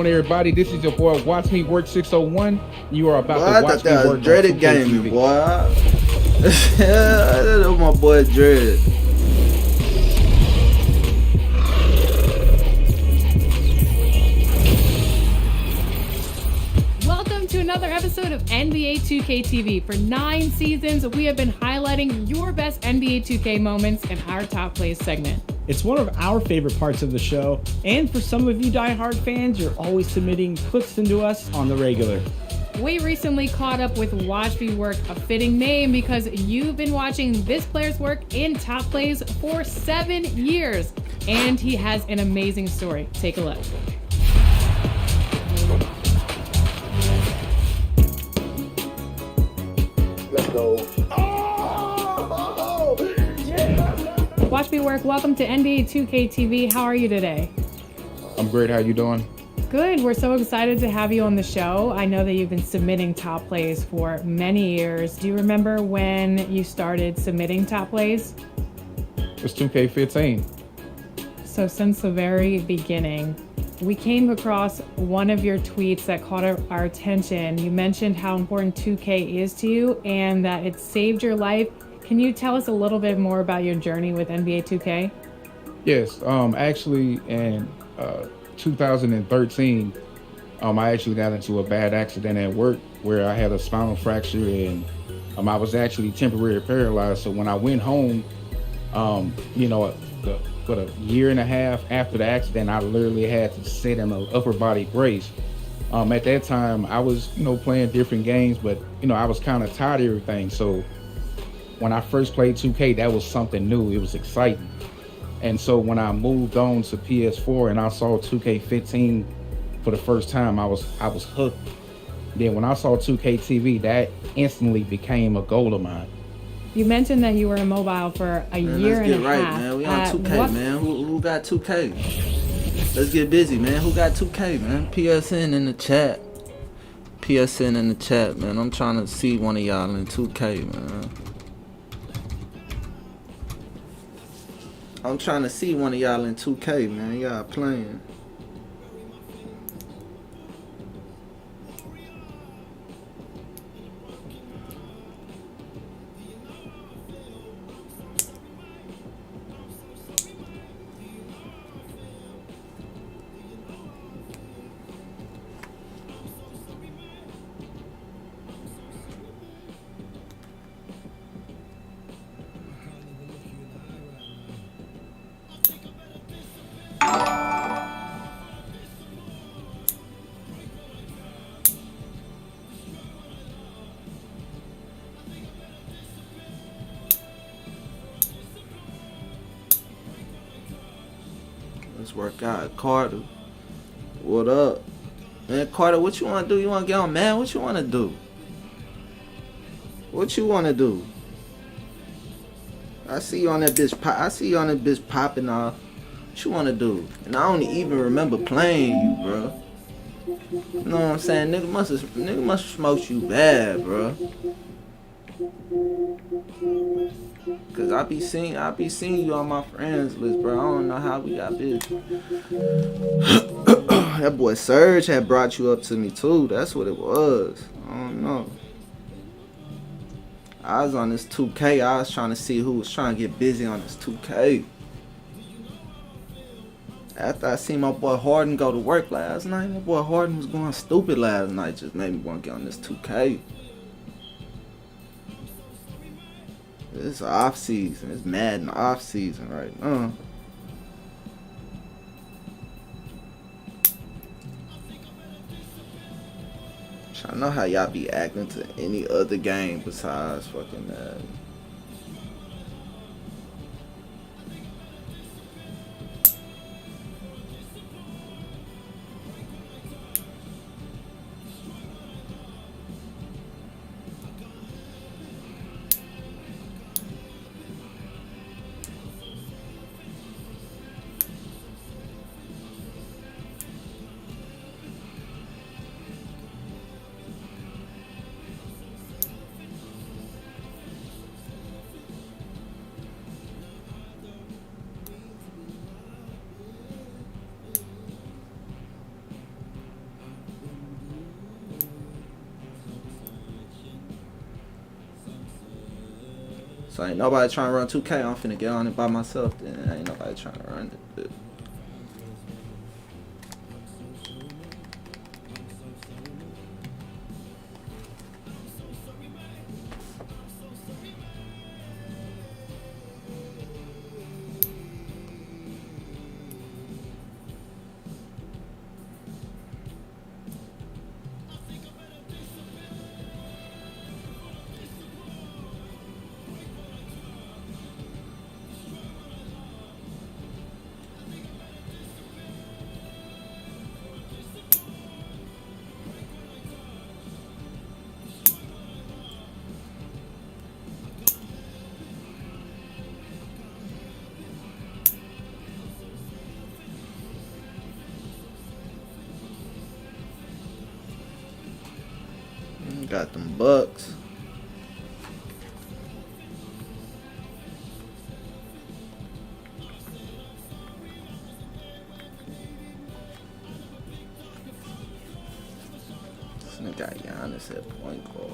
on, everybody? This is your boy Watch Me Work 601. You are about to watch me that work was Dreaded Gaming, boy. That was my boy Dread. Welcome to another episode of NBA 2K TV. For 9 seasons, we have been highlighting your best NBA 2K moments in our Top Plays segment. It's one of our favorite parts of the show, and for some of you diehard fans, you're always submitting clips into us on the regular. We recently caught up with Watch Me Work, a fitting name because you've been watching this player's work in Top Plays for 7 years, and he has an amazing story. Take a look. Let's go. Watch Me Work, welcome to NBA 2K TV. How are you today? I'm great. How you doing? Good. We're so excited to have you on the show. I know that you've been submitting top plays for many years. Do you remember when you started submitting top plays? It's 2K15. So since the very beginning, we came across one of your tweets that caught our attention. You mentioned how important 2K is to you and that it saved your life. Can you tell us a little bit more about your journey with NBA 2K? Yes. Actually, in 2013, I actually got into a bad accident at work where I had a spinal fracture and I was actually temporarily paralyzed. So when I went home, but a year and a half after the accident, I literally had to sit in an upper body brace. At that time, I was, playing different games, but, I was kind of tired of everything. So when I first played 2K, that was something new. It was exciting. And so when I moved on to PS4 and I saw 2K15 for the first time, I was hooked. Then when I saw 2K TV, that instantly became a goal of mine. You mentioned that you were immobile for a year and a half. Let's get right, man. We on 2K, man. Who got 2K? Let's get busy, man. Who got 2K, man? PSN in the chat. PSN in the chat, man. I'm trying to see one of y'all in 2K, man. I'm trying to see one of y'all in 2K, man. Y'all playing. Let's work out. Carter, what up? Man, Carter, what you want to do? You want to get on, man? What you want to do? What you want to do? I see you on that bitch popping off. What you want to do? And I don't even remember playing you, bro. You know what I'm saying? Nigga must have smoked you bad, bro. Cause I be seeing you on my friends list, bro. I don't know how we got this. That boy Serge had brought you up to me too. That's what it was. I don't know. I was on this 2K. I was trying to see who was trying to get busy on this 2K. After I seen my boy Harden go to work last night, my boy Harden was going stupid last night. Just made me want to get on this 2K. It's off season. It's mad in the off season right now. I know how y'all be acting to any other game besides fucking that. So ain't nobody trying to run 2K. I'm finna get on it by myself. Then ain't nobody trying to run it. Got them Bucks. This nigga got Giannis at point guard.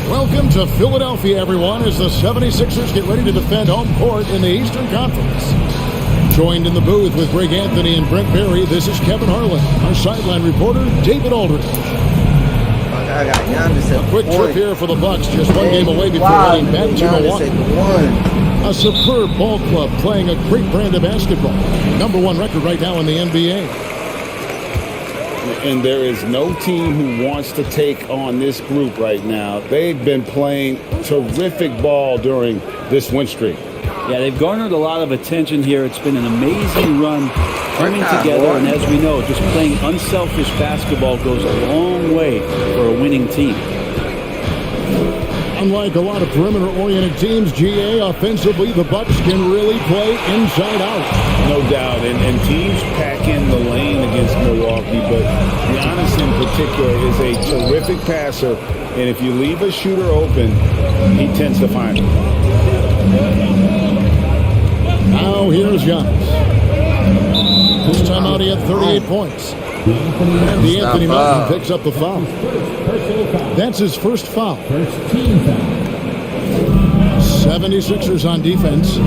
Welcome to Philadelphia, everyone, as the 76ers get ready to defend home court in the Eastern Conference. Joined in the booth with Greg Anthony and Brent Berry, this is Kevin Harlan. Our sideline reporter, David Aldridge. I got Giannis at A quick trip here for the Bucks, just one game away before heading back to Milwaukee. A superb ball club playing a great brand of basketball. #1 record right now in the NBA. And there is no team who wants to take on this group right now. They've been playing terrific ball during this win streak. Yeah, they've garnered a lot of attention here. It's been an amazing run coming together, and as we know, just playing unselfish basketball goes a long way for a winning team. Unlike a lot of perimeter-oriented teams, GA, offensively, the Bucks can really play inside out. No doubt, and teams pack in the lane against Milwaukee, but Giannis in particular is a terrific passer, and if you leave a shooter open, he tends to find it. Now here's Giannis. This time out he had 38 points. And Anthony Melton picks up the foul. That's his first foul. 76ers on defense.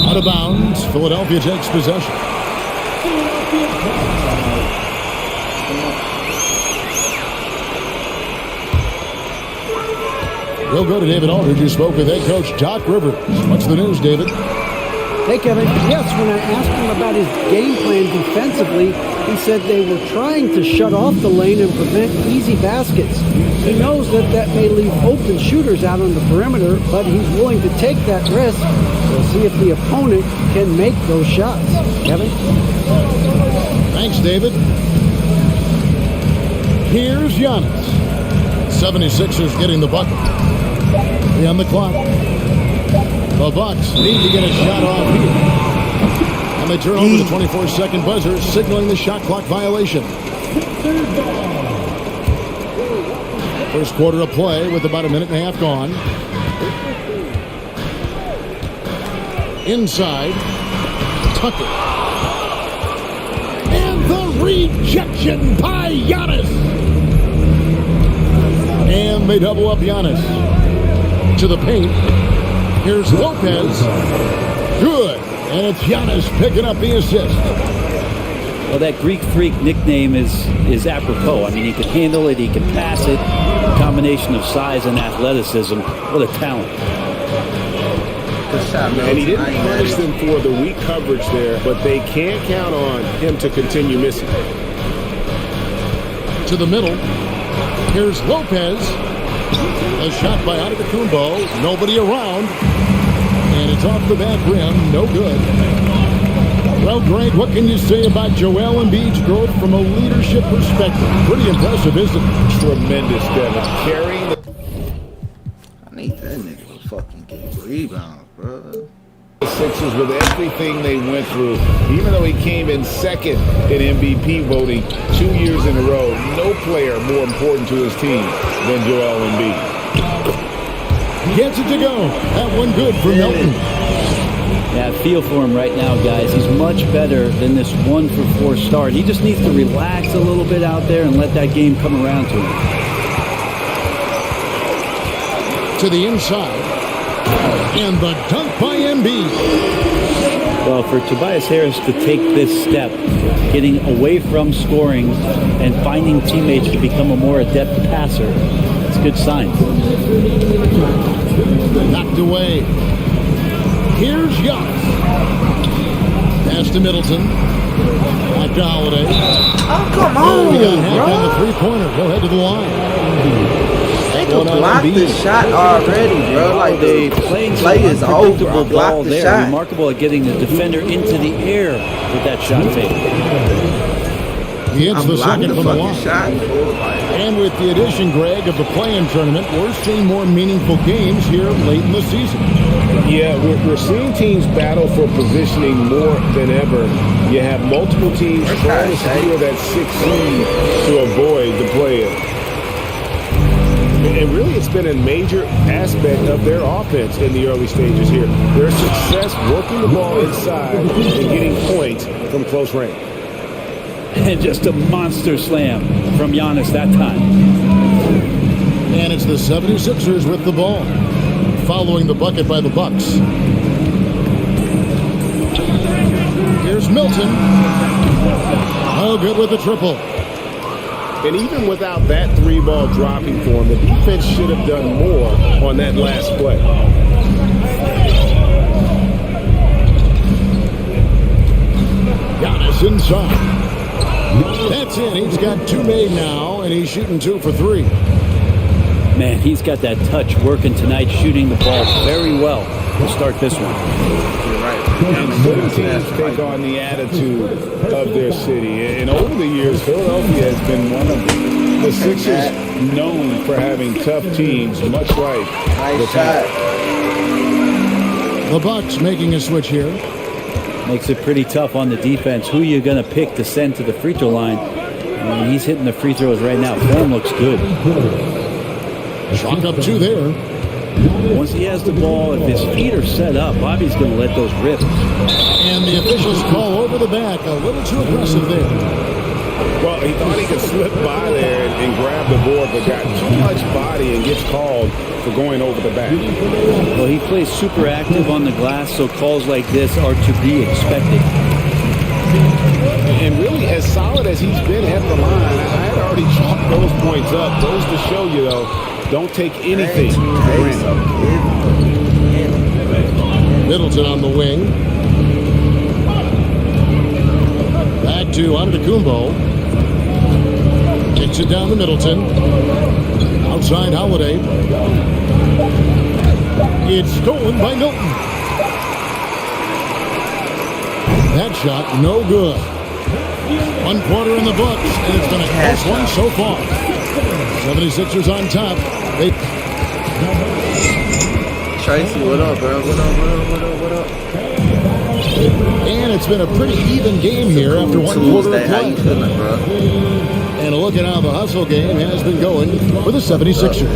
Out of bounds. Philadelphia takes possession. We'll go to David Aldridge, who spoke with head coach Doc Rivers. What's the news, David? Hey, Kevin. Yes, when I asked him about his game plan defensively, he said they were trying to shut off the lane and prevent easy baskets. He knows that that may leave open shooters out on the perimeter, but he's willing to take that risk. We'll see if the opponent can make those shots. Kevin? Thanks, David. Here's Giannis. 76ers getting the bucket. 3 on the clock. The Bucks need to get a shot off here. And they turn over the 24-second buzzer, signaling the shot clock violation. First quarter of play with about a minute and a half gone. Inside. Tucker. And the rejection by Giannis. And they double up Giannis. To the paint. Here's Lopez. Good. And it's Giannis picking up the assist. Well, that Greek Freak nickname is apropos. I mean, he can handle it, he can pass it. A combination of size and athleticism. What a talent. And he didn't punish them for the weak coverage there, but they can't count on him to continue missing. To the middle. Here's Lopez. A shot by Antetokounmpo. Nobody around. And it's off the back rim. No good. Well, Greg, what can you say about Joel Embiid's growth from a leadership perspective? Pretty impressive, isn't it? Tremendous, Devin. Carrying the... I need that nigga to fucking get rebounds, bro. The Sixers with everything they went through, even though he came in second in MVP voting 2 years in a row, no player more important to his team than Joel Embiid. Gets it to go. That one good for Melton. Yeah, I feel for him right now, guys. He's much better than this 1-for-4 start. He just needs to relax a little bit out there and let that game come around to him. To the inside. And the dunk by Embiid. Well, for Tobias Harris to take this step, getting away from scoring and finding teammates to become a more adept passer, it's a good sign. Knocked away. Here's Giannis. Pass to Middleton. Back to Holiday. Oh, come on, We got half bro. on the three-pointer. Go ahead to the line. They could block the shot already, bro. Like the play is over. Predictable Block ball the there. shot. Remarkable at getting the defender into the air with that shot fake. He hits I'm the blocking second the from the fucking line. shot. And with the addition, Greg, of the play-in tournament, we're seeing more meaningful games here late in the season. Yeah, we're seeing teams battle for positioning more than ever. You have multiple teams trying to secure that 6th seed to avoid the play-in. And really, it's been a major aspect of their offense in the early stages here. Their success working the ball inside and getting points from close range. And just a monster slam from Giannis that time. And it's the 76ers with the ball, following the bucket by the Bucks. Here's Milton. Oh, good with the triple. And even without that 3-ball dropping for him, the defense should have done more on that last play. Giannis inside. That's it. He's got 2 made now, and he's shooting 2 for 3. Man, he's got that touch working tonight, shooting the ball very well to start this one. And certain teams take on the attitude of their city. And over the years, Philadelphia has been one of the Sixers known for having tough teams, much like the shot. The Bucks making a switch here. Makes it pretty tough on the defense. Who you going to pick to send to the free throw line? And he's hitting the free throws right now. Form looks good. Chalk up 2 there. Once he has the ball, if his feet are set up, Bobby's going to let those rip. And the officials call over the back. A little too aggressive there. Well, he thought he could slip by there and grab the board, but got too much body and gets called for going over the back. Well, he plays super active on the glass, so calls like this are to be expected. And really, as solid as he's been at the line, I had already chalked those points up. Goes to show you, though, don't take anything for granted. Middleton on the wing. Back to Antetokounmpo. Kicks it down to Middleton. Outside Holiday. It's stolen by Milton. That shot, no good. 1 quarter in the books, and it's been a close one so far. 76ers on top. Tracy, what up, bro? What up? And it's been a pretty even game here after 1 quarter of How you play. feeling, bro? And a look at how the hustle game has been going for the 76ers.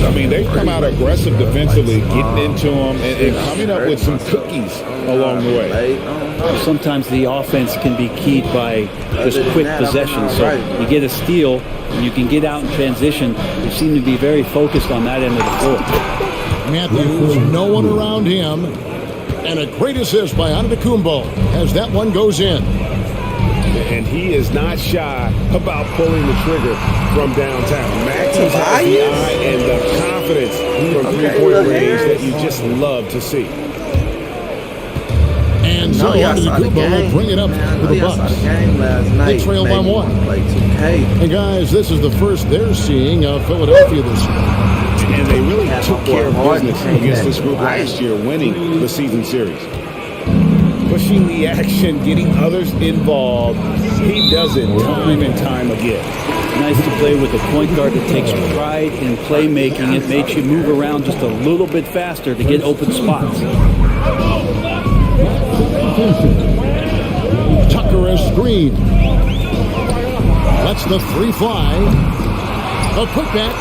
I mean, they've come out aggressive defensively, getting into them and coming up with some cookies along the way. Sometimes the offense can be keyed by just quick possession. So you get a steal, and you can get out in transition. You seem to be very focused on that end of the floor. Matthews, no one around him. And a great assist by Antetokounmpo as that one goes in. And he is not shy about pulling the trigger from downtown. Matthews has the eye and the confidence from three-point range that you just love to see. And so Antetokounmpo will bring it up to the Bucks. They trail by 1. And guys, this is the first they're seeing of Philadelphia this year. And they really took care of business against this group last year, winning the season series. Pushing the action, getting others involved. He does it time and time again. Nice to play with a point guard that takes pride in playmaking. It makes you move around just a little bit faster to get open spots. Tucker a screen. Lets the 3 fly. A putback.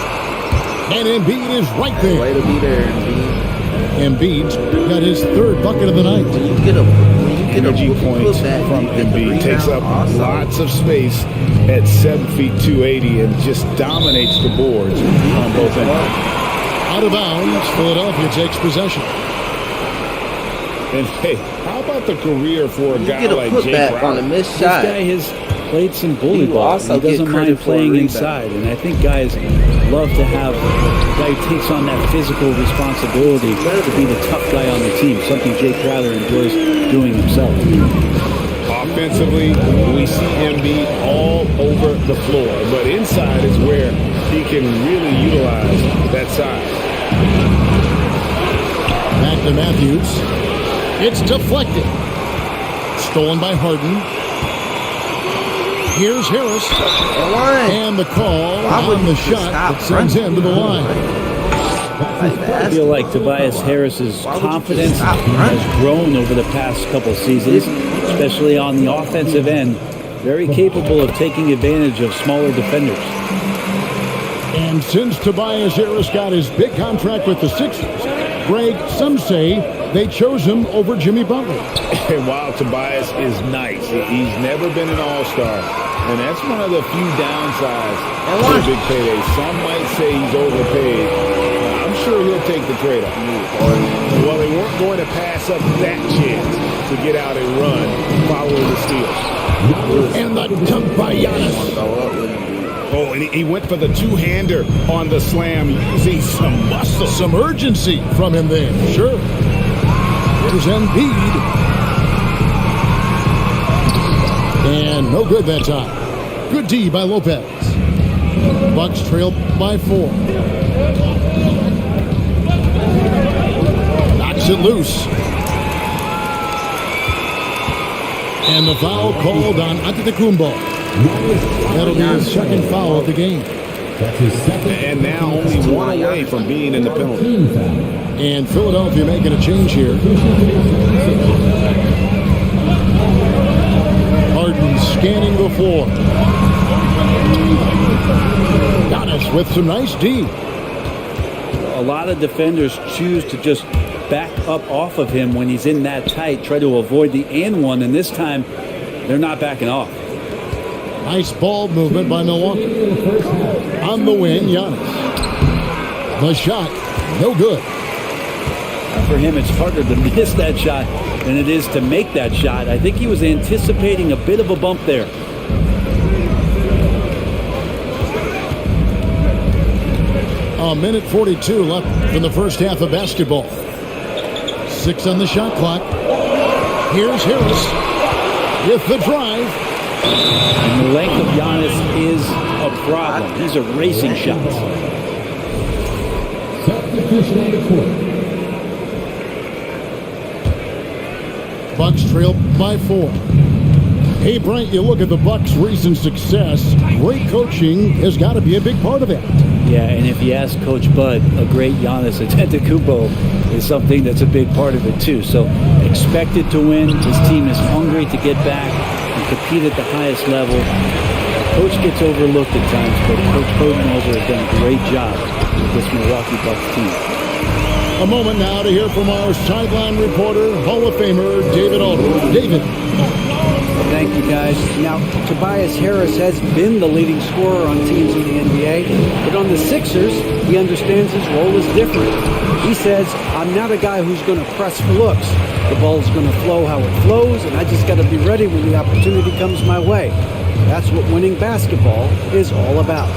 And Embiid is right there. Way to be there, Embiid. Embiid's got his third bucket of the night. When you get a Energy points putback, from you get the Embiid. Takes up rebound also. lots of space at 7 feet 280 and just dominates the boards on both ends. Out of bounds, Philadelphia takes possession. And hey, how about the career for a You guy get a like Jay putback on a Crowder? missed This shot. guy has played some bully He ball. also He doesn't get mind credit for a playing rebound. inside, and I think guys love to have a guy who takes on that physical responsibility to be the tough guy on the team, something Jay Crowder enjoys doing himself. Offensively, we see Embiid all over the floor, but inside is where he can really utilize that size. Back to Matthews. It's deflected. Stolen by Harden. Here's Harris. And the call on the shot that sends him to the line. I feel like Tobias Harris's confidence has grown over the past couple seasons, especially on the offensive end. Very capable of taking advantage of smaller defenders. And since Tobias Harris got his big contract with the Sixers, Greg, some say they chose him over Jimmy Butler. And while Tobias is nice, he's never been an all-star. And that's one of the few downsides to a big payday. Some might say he's overpaid. I'm sure he'll take the trade-off. Well, they weren't going to pass up that chance to get out and run following the steal. And the dunk by Giannis. Oh, and he went for the two-hander on the slam, using some muscle. Some urgency from him there. Sure. Here's Embiid. And no good that time. Good D by Lopez. Bucks trail by 4. Knocks it loose. And the foul called on Antetokounmpo. That'll be his second foul of the game. And now only one away from being in the penalty. And Philadelphia making a change here. Harden scanning the floor. Giannis with some nice D. A lot of defenders choose to just back up off of him when he's in that tight, try to avoid the and one, and this time they're not backing off. Nice ball movement by Milwaukee. On the wing, Giannis. The shot, no good. For him, it's harder to miss that shot than it is to make that shot. I think he was anticipating a bit of a bump there. A minute 42 left in the first half of basketball. 6 on the shot clock. Here's Harris with the drive. And the length of Giannis is a problem. He's erasing shots. Bucks trail by 4. Hey, Brent, you look at the Bucks' recent success. Great coaching has got to be a big part of it. Yeah, and if you ask Coach Bud, a great Giannis Antetokounmpo is something that's a big part of it too. So expected to win. His team is hungry to get back and compete at the highest level. Coach gets overlooked at times, but Coach Budenholzer has done a great job with this Milwaukee Bucks team. A moment now to hear from our sideline reporter, Hall of Famer David Aldridge. David. Thank you, guys. Now, Tobias Harris has been the leading scorer on teams in the NBA, but on the Sixers, he understands his role is different. He says, I'm not a guy who's going to press for looks. The ball's going to flow how it flows, and I just got to be ready when the opportunity comes my way. That's what winning basketball is all about.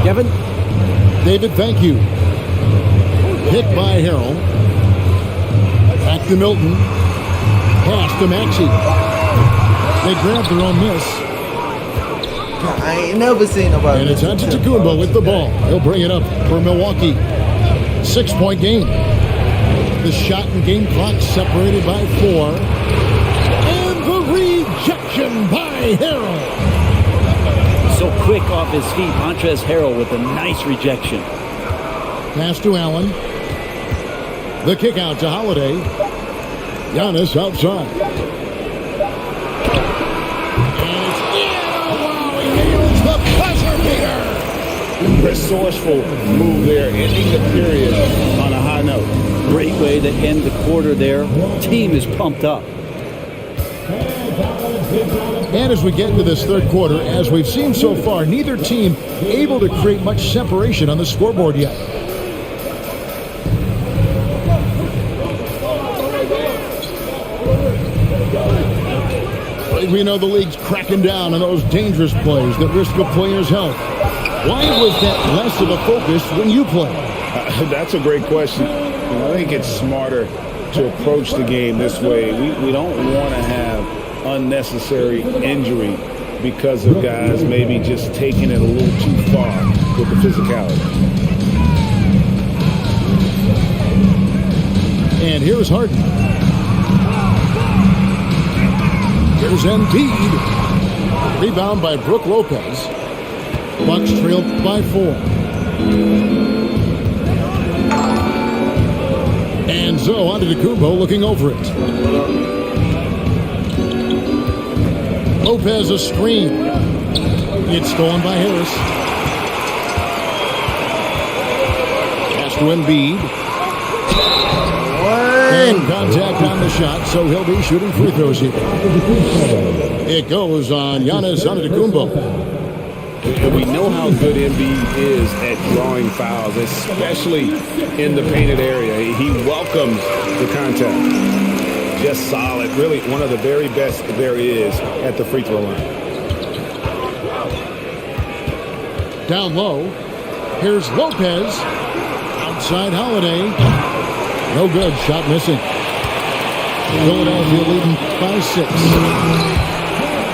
Kevin? David, thank you. Hit by Harrell. Back to Milton. Pass to Maxey. They grabbed their own miss. I ain't never seen nobody. And it's Antetokounmpo with the ball. He'll bring it up for Milwaukee. 6-point game. The shot and game clock separated by 4. And the rejection by Harrell. So quick off his feet, Montrezl Harrell with a nice rejection. Pass to Allen. The kick out to Holiday. Giannis outside. And it's in. Oh, wow, he nails the buzzer beater. Resourceful move there, ending the period on a high note. Great way to end the quarter there. Team is pumped up. And as we get into this third quarter, as we've seen so far, neither team able to create much separation on the scoreboard yet. We know the league's cracking down on those dangerous plays that risk a player's health. Why was that less of a focus when you play? That's a great question. I think it's smarter to approach the game this way. We don't want to have unnecessary injury because of guys maybe just taking it a little too far with the physicality. And here's Harden. Here's Embiid. Rebound by Brook Lopez. Bucks trailed by 4. And so onto GOOOO looking over it. Lopez a screen. It's stolen by Harris. Pass to Embiid. And contact on the shot, so he'll be shooting free throws here. It goes on Giannis Antetokounmpo. We know how good Embiid is at drawing fouls, especially in the painted area. He welcomes the contact. Just solid. Really one of the very best there is at the free throw line. Down low. Here's Lopez. Outside Holiday. No good. Shot missing. Philadelphia leading by 6.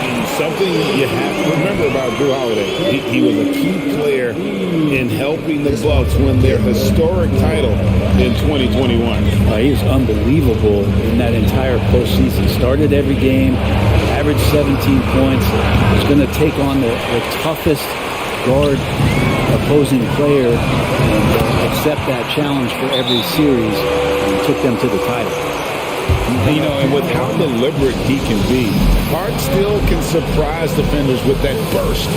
And something you have to remember about Drew Holiday. He was a key player in helping the Bucks win their historic title in 2021. He was unbelievable in that entire postseason. Started every game, averaged 17 points. Was going to take on the toughest guard opposing player and accept that challenge for every series, and took them to the title. You know, and with how deliberate he can be, Hart still can surprise defenders with that burst,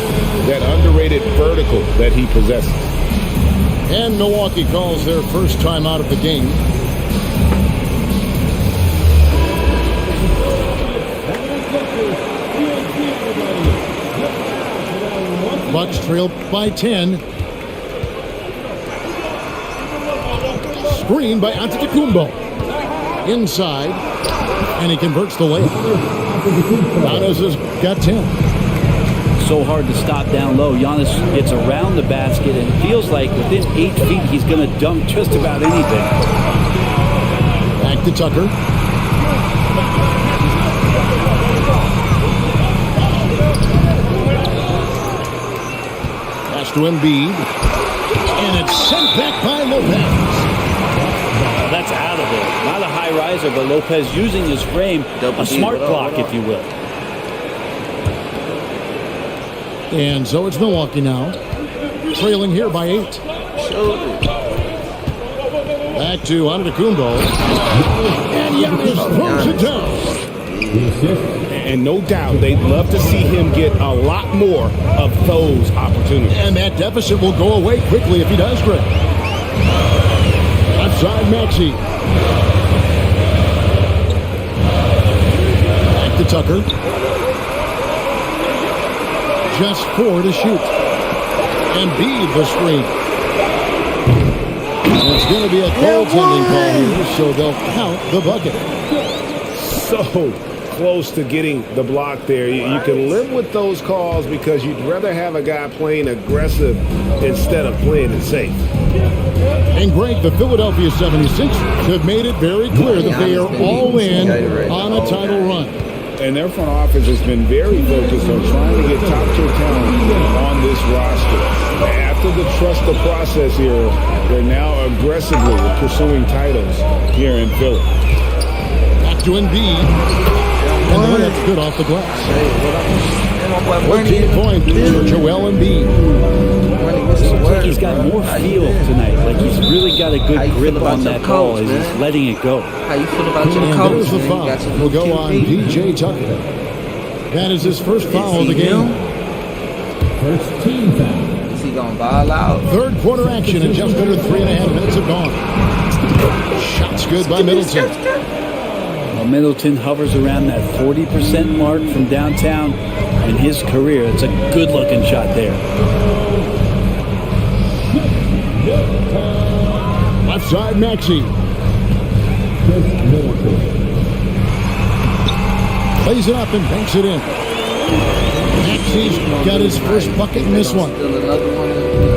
that underrated vertical that he possesses. And Milwaukee calls their first time out of the game. Bucks trail by 10. Screen by Antetokounmpo. Inside, and he converts the layup. Giannis has got 10. So hard to stop down low. Giannis gets around the basket and it feels like within 8 feet he's going to dunk just about anything. Back to Tucker. Pass to Embiid. And it's sent back by Lopez. That's out of it. Not a high riser, but Lopez using his frame, a smart block, if you will. And so it's Milwaukee now, trailing here by 8. Back to Antetokounmpo. And Giannis throws it down. And no doubt they'd love to see him get a lot more of those opportunities. And that deficit will go away quickly if he does, Greg. Outside Maxey. Back to Tucker. Just 4 to shoot. Embiid the screen. And it's going to be a goaltending call here, so they'll count the bucket. So close to getting the block there. You can live with those calls because you'd rather have a guy playing aggressive instead of playing it safe. And Greg, the Philadelphia 76ers have made it very clear that they are all in on a title run. And their front office has been very focused on trying to get top-tier talent on this roster. After the trust the process here, they're now aggressively pursuing titles here in Philly. Back to Embiid. And the layup's good off the glass. 14 points for Joel Embiid. Looks like he's got more feel tonight. Like he's really got a good grip on that ball as he's letting it go. How you feel about your And coach? there's the foul. Will go on P.J. Tucker. That is his first foul of the game. First team foul. Is he gonna ball out? Third quarter action and just under 3.5 minutes have gone. Shot It's good by Middleton. Well, Middleton hovers around that 40% mark from downtown in his career. It's a good-looking shot there. Left side, Maxey. Plays it up and banks it in. Maxey's got his first bucket in this one.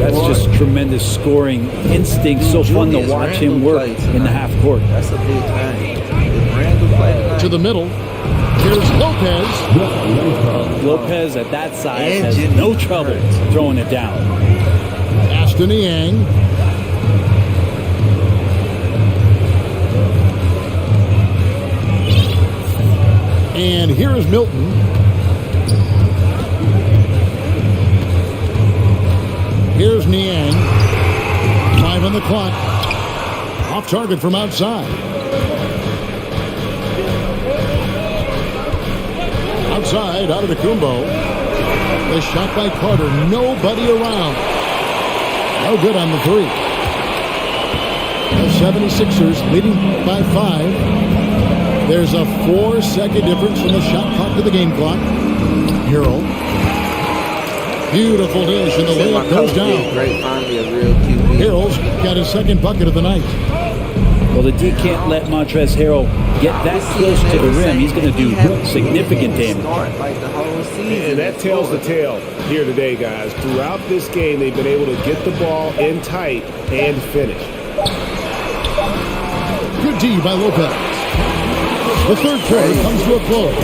That's just tremendous scoring instinct. So fun to watch him work in the half court. That's a big thing. If Randall play tonight, To the middle. Here's Lopez. Lopez at that size has no trouble throwing it down. Pass to Niang. And here is Milton. Here's Niang. 5 on the clock. Off target from outside. Outside, out of the Kumbo. The shot by Carter. Nobody around. No good on the three. The 76ers leading by 5. There's a 4-second difference from the shot clock to the game clock. Hero. Beautiful dish, and the layup goes down. Great, finally a real QB. Hero's got his second bucket of the night. Well, the D can't let Montrezl Harrell get that close to the rim. He's going to do significant damage. Like the whole season. And that tells the tale here today, guys. Throughout this game, they've been able to get the ball in tight and finish. Good D by Lopez. The third quarter comes to a close.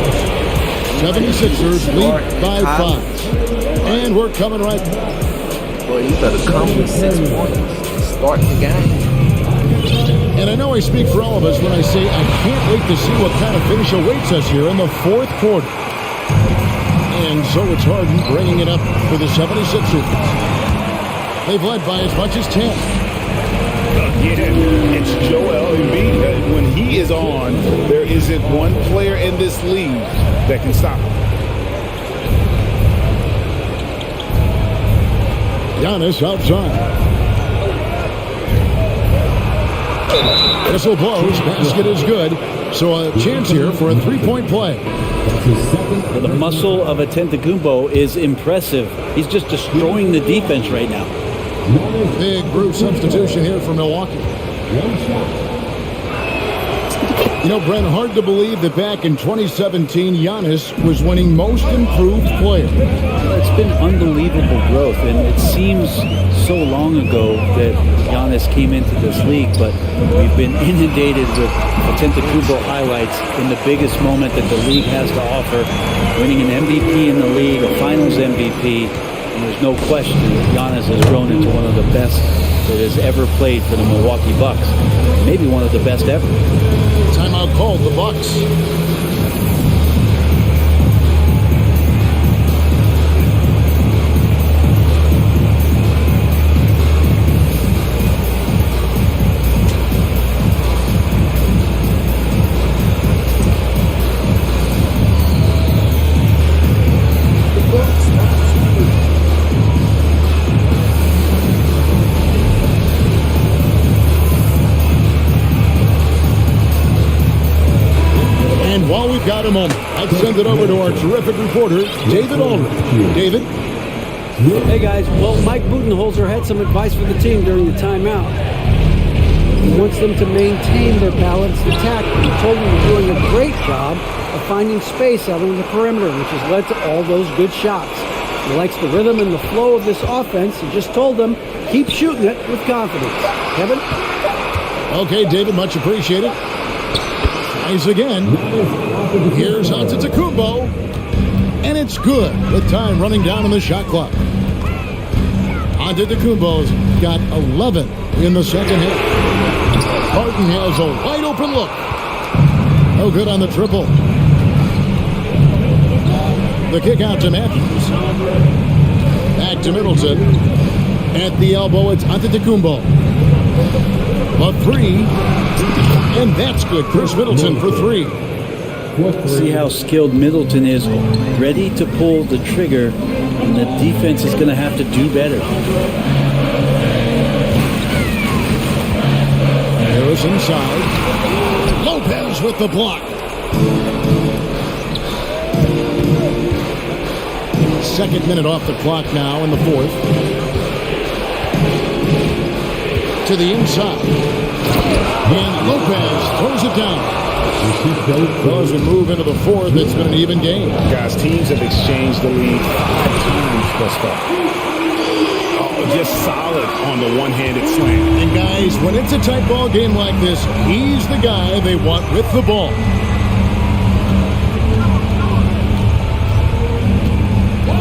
76ers lead by 5. And we're coming right back. Boy, you better come with 6 points to start the game. And I know I speak for all of us when I say I can't wait to see what kind of finish awaits us here in the fourth quarter. And so it's Harden bringing it up for the 76ers. They've led by as much as 10. Again, it's Joel Embiid. When he is on, there isn't one player in this league that can stop him. Giannis outside. Whistle blows. Basket is good. So a chance here for a three-point play. Well, the muscle of Antetokounmpo is impressive. He's just destroying the defense right now. Big group substitution here for Milwaukee. You know, Brent, hard to believe that back in 2017, Giannis was winning Most Improved Player. It's been unbelievable growth, and it seems so long ago that Giannis came into this league, but we've been inundated with Antetokounmpo highlights in the biggest moment that the league has to offer, winning an MVP in the league, a Finals MVP, and there's no question that Giannis has grown into one of the best that has ever played for the Milwaukee Bucks, maybe one of the best ever. Timeout called, the Bucks. While we've got a moment, I'd send it over to our terrific reporter, David Aldridge. David? Hey guys, well, Mike Budenholzer had some advice for the team during the timeout. He wants them to maintain their balanced attack. He told them they're doing a great job of finding space out on the perimeter, which has led to all those good shots. He likes the rhythm and the flow of this offense. He just told them, keep shooting it with confidence. Kevin? Okay, David, much appreciated. Tries again. Here's Antetokounmpo. And it's good with time running down on the shot clock. Antetokounmpo's got 11 in the second half. Harden has a wide open look. No good on the triple. The kick out to Matthews. Back to Middleton. At the elbow, it's Antetokounmpo. A three. And that's good. Chris Middleton for 3. See how skilled Middleton is, ready to pull the trigger, and the defense is going to have to do better. There Harris inside. Lopez with the block. Second minute off the clock now in the fourth. To the inside. And Lopez throws it down. Well, as we move into the fourth, it's been an even game. Guys, teams have exchanged the lead 5 times thus far. Oh, just solid on the one-handed slam. And guys, when it's a tight ball game like this, he's the guy they want with the ball.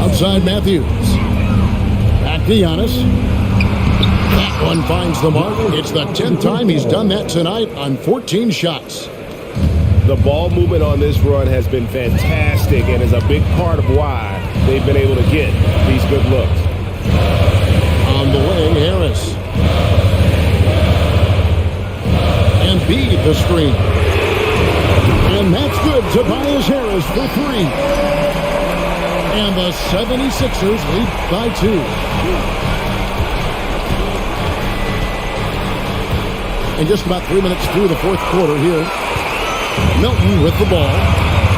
Outside Matthews. Back to Giannis. That one finds the mark. It's the 10th time he's done that tonight on 14 shots. The ball movement on this run has been fantastic and is a big part of why they've been able to get these good looks. On the way, Harris. And beat the screen. And that's good. Tobias Harris for 3. And the 76ers lead by 2. And just about 3 minutes through the fourth quarter here. Milton with the ball.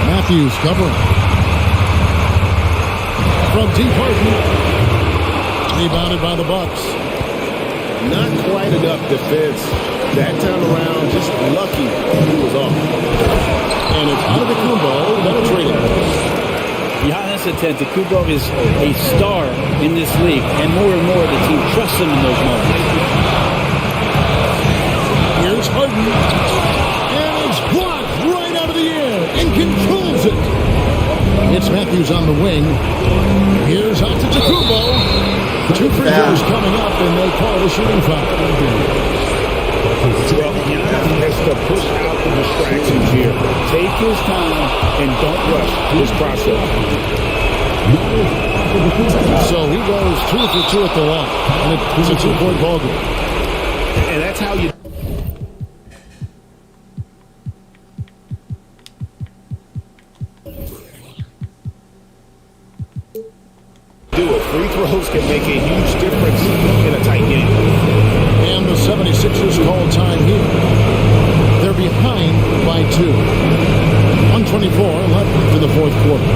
Matthews covering. From deep Harden. Rebounded by the Bucks. Not quite enough defense. That time around, just lucky he was off. And it's out of the combo, penetrating. Giannis Antetokounmpo is a star in this league, and more the team trusts him in those moments. Here's Harden. And it's blocked right out of the air and controls it. It's Matthews on the wing. Here's Antetokounmpo. 2 free throws coming up, and they call it a shooting foul. Well, Giannis has to push out the distractions here. Take his time and don't rush his process. So he goes 2 for 2 at the line, and it's a 2-point ball game. And that's how you do it. Free throws can make a huge difference in a tight game. And the 76ers call time here. They're behind by 2. 124 left in the fourth quarter.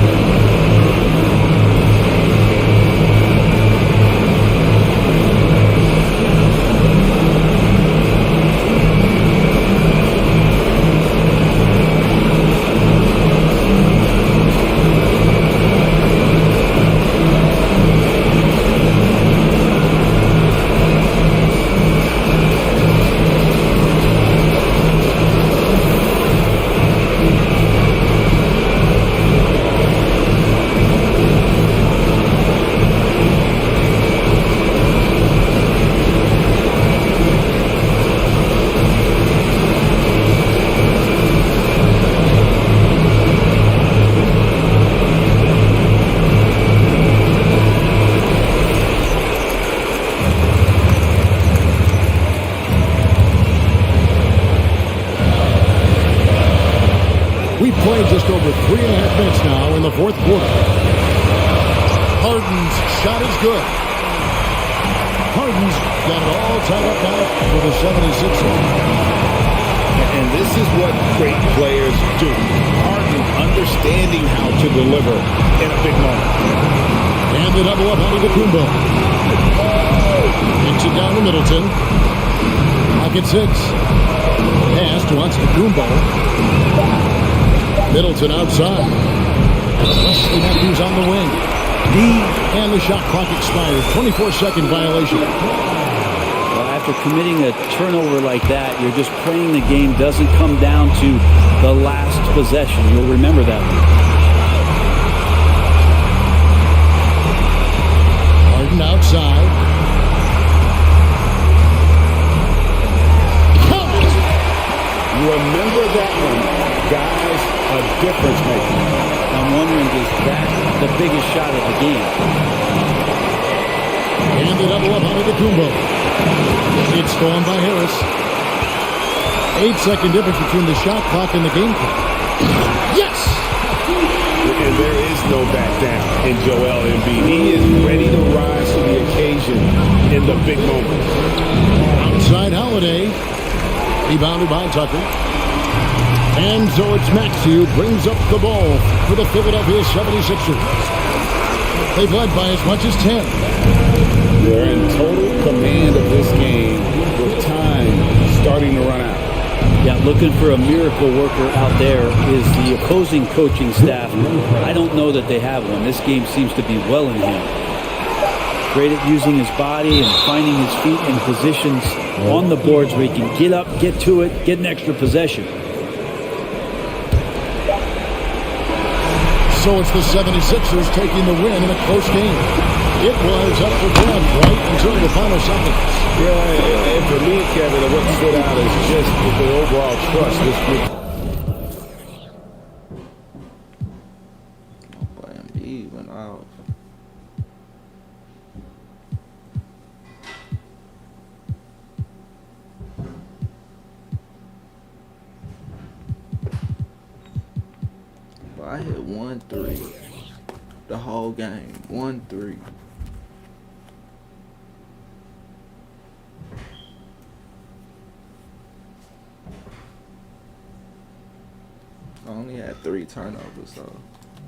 We've played just over 3.5 minutes now in the fourth quarter. Harden's shot is good. Harden's got it all tied up now for the 76ers. And this is what great players do. Harden understanding how to deliver in a big moment. And the double up out of the Kumbo. Kicks it down to Middleton. Pocket 6. Pass to Antetokounmpo. Middleton outside. Wesley Matthews on the wing. And the shot clock expires. 24-second violation. Well, after committing a turnover like that, you're just praying the game doesn't come down to the last possession. You'll remember that one. Harden outside. Remember that one, guys, a difference maker. I'm wondering, is that the biggest shot of the game? And the double up out of the Kumbo. It's stolen by Harris. 8-second difference between the shot clock and the game clock. Yes! And there is no back down in Joel Embiid. He is ready to rise to the occasion in the big moment. Outside Holiday. Rebounded by Tucker. And so it's Maxey who brings up the ball for the Philadelphia 76ers. They've led by as much as 10. They're in total command of this game with time starting to run out. Yeah, looking for a miracle worker out there is the opposing coaching staff. I don't know that they have one. This game seems to be well in hand. Great at using his body and finding his feet in positions on the boards where he can get up, get to it, get an extra possession. So it's the 76ers taking the win in a close game. It was up for grabs right until the final seconds. Yeah, and for me, Kevin, what stood out is just the overall trust this group. Oh boy, Embiid went off. But I hit 1-3 the whole game. 1-3. I only had 3 turnovers though.